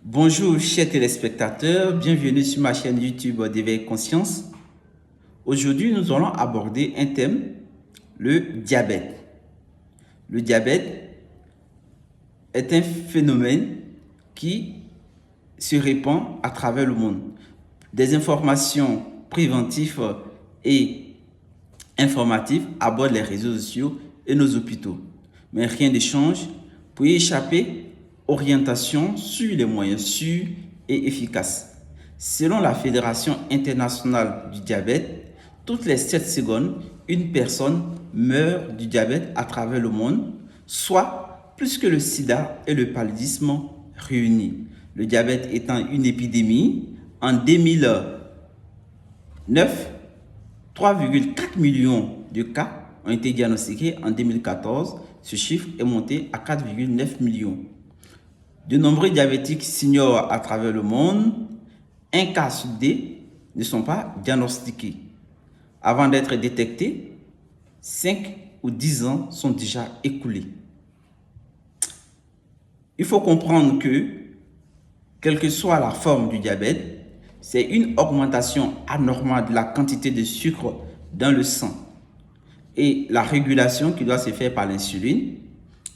Bonjour chers téléspectateurs, bienvenue sur ma chaîne YouTube d'Éveil Conscience. Aujourd'hui, nous allons aborder un thème, le diabète. Le diabète est un phénomène qui se répand à travers le monde. Des informations préventives et informatives abordent les réseaux sociaux et nos hôpitaux. Mais rien ne change. Pour y échapper, orientation sur les moyens sûrs et efficaces. Selon la Fédération internationale du diabète, toutes les 7 secondes, une personne meurt du diabète à travers le monde, soit plus que le sida et le paludisme réunis. Le diabète étant une épidémie, en 2009, 3,4 millions de cas ont été diagnostiqués. En 2014, ce chiffre est monté à 4,9 millions. De nombreux diabétiques s'ignorent à travers le monde. Un cas sur deux ne sont pas diagnostiqués. Avant d'être détectés, 5 ou 10 ans sont déjà écoulés. Il faut comprendre que, quelle que soit la forme du diabète, c'est une augmentation anormale de la quantité de sucre dans le sang et la régulation qui doit se faire par l'insuline,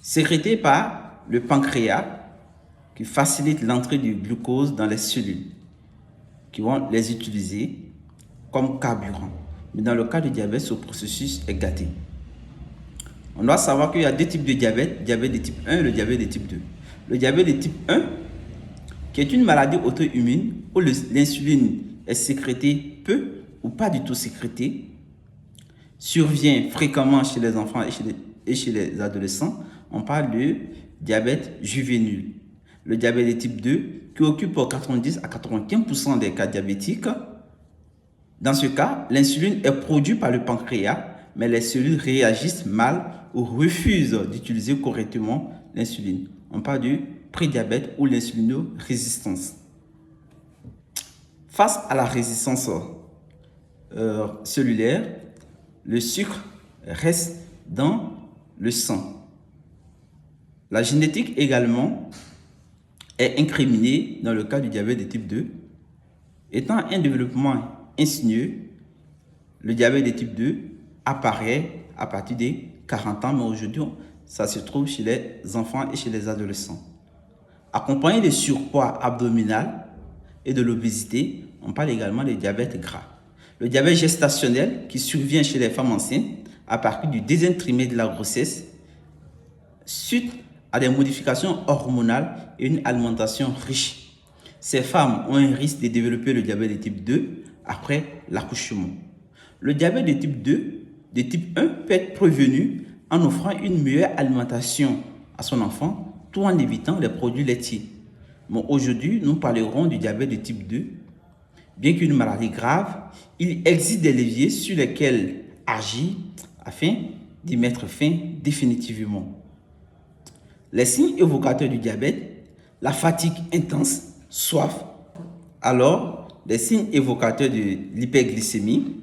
sécrétée par le pancréas, qui facilite l'entrée du glucose dans les cellules, qui vont les utiliser comme carburant. Mais dans le cas du diabète, ce processus est gâté. On doit savoir qu'il y a deux types de diabète, le diabète de type 1 et le diabète de type 2. Le diabète de type 1, qui est une maladie auto-immune où l'insuline est sécrétée peu ou pas du tout sécrétée, survient fréquemment chez les enfants et chez les adolescents. On parle de diabète juvénile. Le diabète de type 2, qui occupe 90 à 95% des cas diabétiques. Dans ce cas, l'insuline est produite par le pancréas, mais les cellules réagissent mal ou refusent d'utiliser correctement l'insuline. On parle du prédiabète ou l'insulinorésistance. Face à la résistance cellulaire, le sucre reste dans le sang. La génétique également est incriminée dans le cas du diabète de type 2. Étant un développement insinueux, le diabète de type 2 apparaît à partir des 40 ans, mais aujourd'hui, ça se trouve chez les enfants et chez les adolescents. Accompagné de surpoids abdominal et de l'obésité, on parle également de diabète gras. Le diabète gestationnel qui survient chez les femmes enceintes à partir du deuxième trimestre de la grossesse, suite à des modifications hormonales et une alimentation riche. Ces femmes ont un risque de développer le diabète de type 2 après l'accouchement. Le diabète de type 2, de type 1 peut être prévenu en offrant une meilleure alimentation à son enfant, tout en évitant les produits laitiers. Mais aujourd'hui, nous parlerons du diabète de type 2. Bien qu'une maladie grave, il existe des leviers sur lesquels agir afin d'y mettre fin définitivement. Les signes évocateurs du diabète, la fatigue intense, soif. Alors, les signes évocateurs de l'hyperglycémie,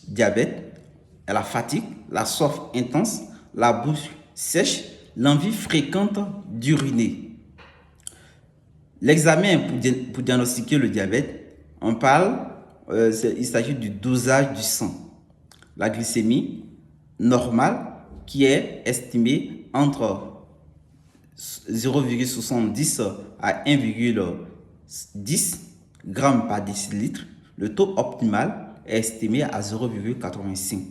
diabète, la fatigue, la soif intense, la bouche sèche, l'envie fréquente d'uriner. L'examen pour diagnostiquer le diabète, on parle, il s'agit du dosage du sang. La glycémie normale qui est estimée entre 0,70 à 1,10 grammes par décilitre. Le taux optimal est estimé à 0,85.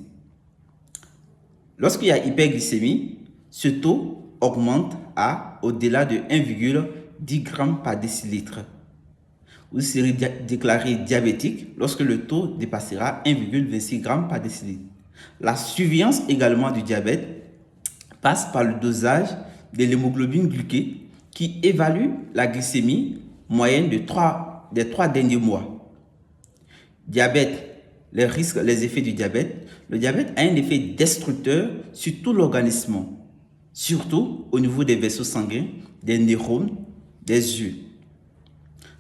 Lorsqu'il y a hyperglycémie, ce taux augmente à au-delà de 1,10 grammes par décilitre. Vous serez déclaré diabétique lorsque le taux dépassera 1,26 grammes par décilitre. La surveillance également du diabète passe par le dosage de l'hémoglobine glyquée qui évalue la glycémie moyenne des 3 derniers mois. Diabète, les risques, les effets du diabète. Le diabète a un effet destructeur sur tout l'organisme, surtout au niveau des vaisseaux sanguins, des neurones, des yeux.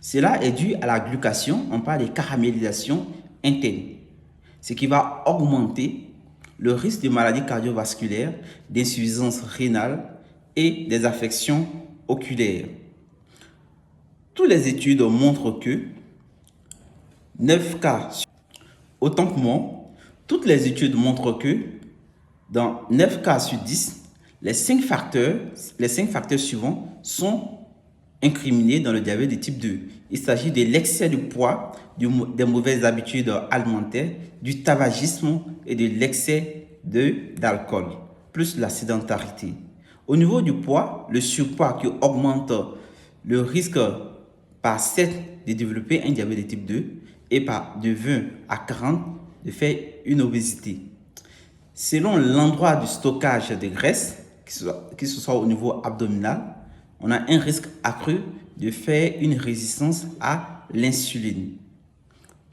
Cela est dû à la glucation, on parle de caramélisation interne, ce qui va augmenter le risque de maladies cardiovasculaires, d'insuffisance rénale et des affections oculaires. Toutes les études montrent que 9 cas, autant pour moi, toutes les études montrent que dans 9 cas sur 10, les 5 facteurs suivants sont incriminés dans le diabète de type 2. Il s'agit de l'excès de poids, des mauvaises habitudes alimentaires, du tabagisme et de l'excès d'alcool, plus la sédentarité. Au niveau du poids, le surpoids qui augmente le risque par 7 de développer un diabète de type 2 et par de 20 à 40 de faire une obésité. Selon l'endroit du stockage de graisse, que ce soit au niveau abdominal, on a un risque accru de faire une résistance à l'insuline.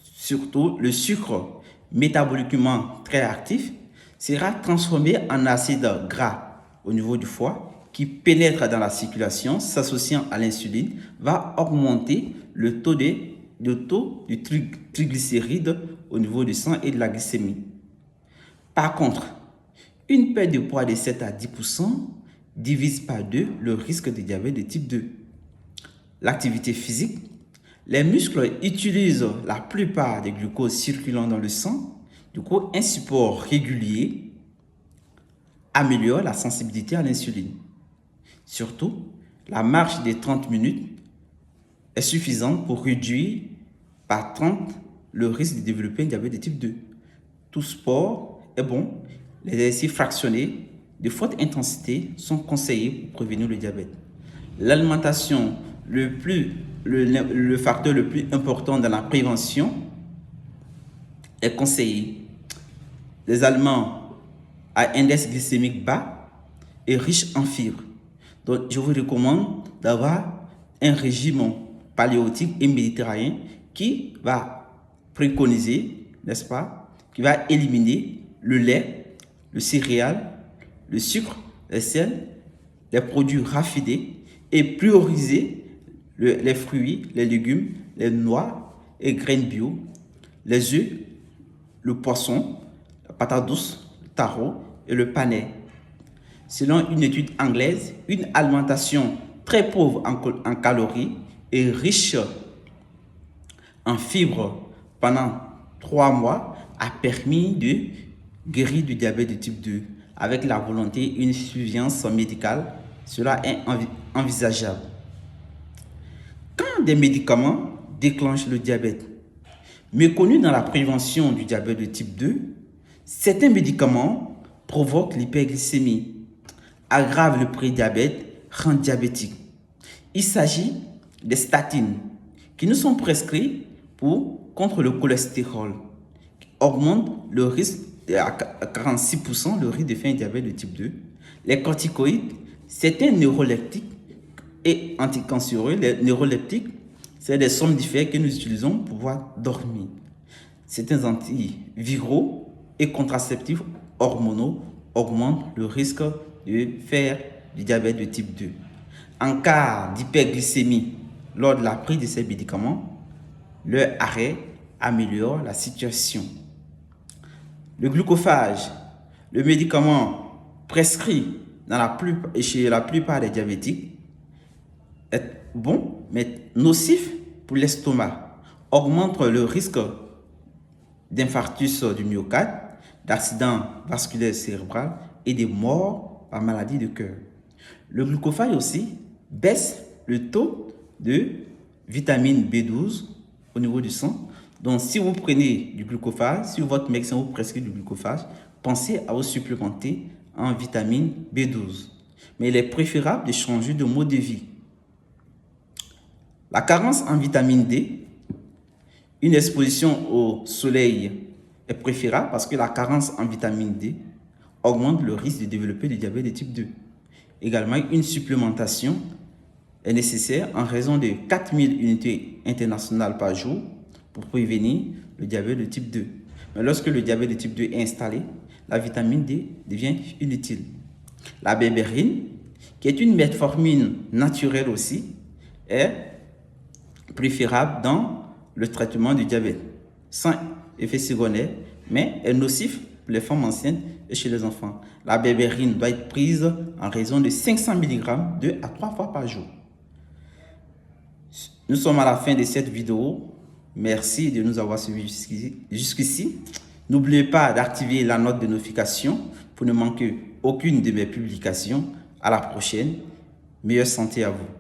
Surtout, le sucre métaboliquement très actif sera transformé en acide gras au niveau du foie qui pénètre dans la circulation, s'associant à l'insuline, va augmenter le taux du triglycéride au niveau du sang et de la glycémie. Par contre, une perte de poids de 7 à 10% divise par 2 le risque de diabète de type 2. L'activité physique. Les muscles utilisent la plupart des glucoses circulant dans le sang. Du coup, un support régulier améliore la sensibilité à l'insuline. Surtout, la marche de 30 minutes est suffisante pour réduire par 30 le risque de développer un diabète de type 2. Tout sport est bon. Les exercices fractionnés de forte intensité sont conseillés pour prévenir le diabète. L'alimentation, le facteur le plus important dans la prévention, est conseillé. Les aliments à index glycémique bas et riches en fibres. Donc, je vous recommande d'avoir un régime paléotique et méditerranéen qui va préconiser, n'est-ce pas, qui va éliminer le lait, le céréal, le sucre, le sel, les produits raffinés et prioriser les fruits, les légumes, les noix et graines bio, les œufs, le poisson, la patate douce, le taro et le panais. Selon une étude anglaise, une alimentation très pauvre en calories et riche en fibres pendant 3 mois a permis de guérir du diabète de type 2. Avec la volonté et une surveillance médicale, cela est envisageable. Quand des médicaments déclenchent le diabète, méconnus dans la prévention du diabète de type 2, certains médicaments provoquent l'hyperglycémie, aggravent le prédiabète, rendent diabétique. Il s'agit des statines qui nous sont prescrits contre le cholestérol, qui augmentent le risque à 46% le risque de faire un diabète de type 2. Les corticoïdes, certains neuroleptiques et anticancéreux. Les neuroleptiques, c'est des somnifères que nous utilisons pour pouvoir dormir. Certains antiviraux et contraceptifs hormonaux augmentent le risque de faire du diabète de type 2. En cas d'hyperglycémie, lors de la prise de ces médicaments, leur arrêt améliore la situation. Le glucophage, le médicament prescrit chez la plupart des diabétiques, est bon mais nocif pour l'estomac, augmente le risque d'infarctus du myocarde, d'accident vasculaire cérébral et de mort par maladie de cœur. Le glucophage aussi baisse le taux de vitamine B12 au niveau du sang. Donc, si vous prenez du glucophage, si votre médecin vous prescrit du glucophage, pensez à vous supplémenter en vitamine B12. Mais il est préférable de changer de mode de vie. La carence en vitamine D, une exposition au soleil est préférable parce que la carence en vitamine D augmente le risque de développer le diabète de type 2. Également, une supplémentation est nécessaire en raison de 4000 unités internationales par jour pour prévenir le diabète de type 2. Mais lorsque le diabète de type 2 est installé, la vitamine D devient inutile. La berbérine, qui est une metformine naturelle aussi, est préférable dans le traitement du diabète, sans effet secondaire, mais est nocif pour les femmes enceintes et chez les enfants. La berbérine doit être prise en raison de 500 mg 2 à 3 fois par jour. Nous sommes à la fin de cette vidéo. Merci de nous avoir suivis jusqu'ici. N'oubliez pas d'activer la note de notification pour ne manquer aucune de mes publications. À la prochaine. Meilleure santé à vous.